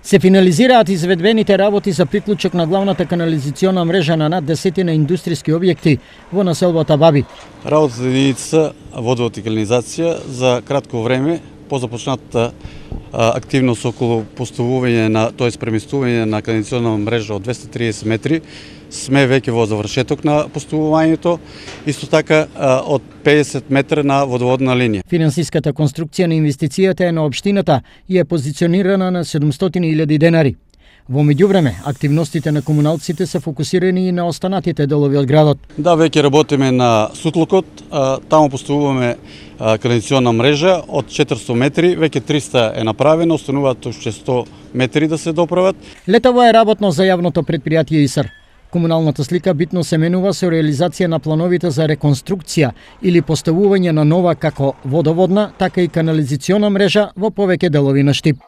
Се финализираат изведбените работи за приклучок на главната канализациона мрежа на над 10 индустријски објекти во населбата Баби. Работата за единица водовод и канализација за кратко време по започнатата активност околу поставување преместување на канализациона мрежа од 230 метри, сме веќе во завршеток на поставувањето, исто така од 50 метра на водоводна линија. Финансиската конструкција на инвестицијата е на општината и е позиционирана на 700.000 денари. Во меѓувреме, активностите на комуналците се фокусирани и на останатите делови од градот. Да, веќе работиме на Сутлокот, таму поставуваме канализациона мрежа од 400 метри, веќе 300 е направено, остануваат уште 100 метри да се доправат. Летово е работно за јавното предпријатие ИСР. Комуналната слика битно се менува со реализација на плановите за реконструкција или поставување на нова како водоводна, така и канализациона мрежа во повеќе делови на Штип.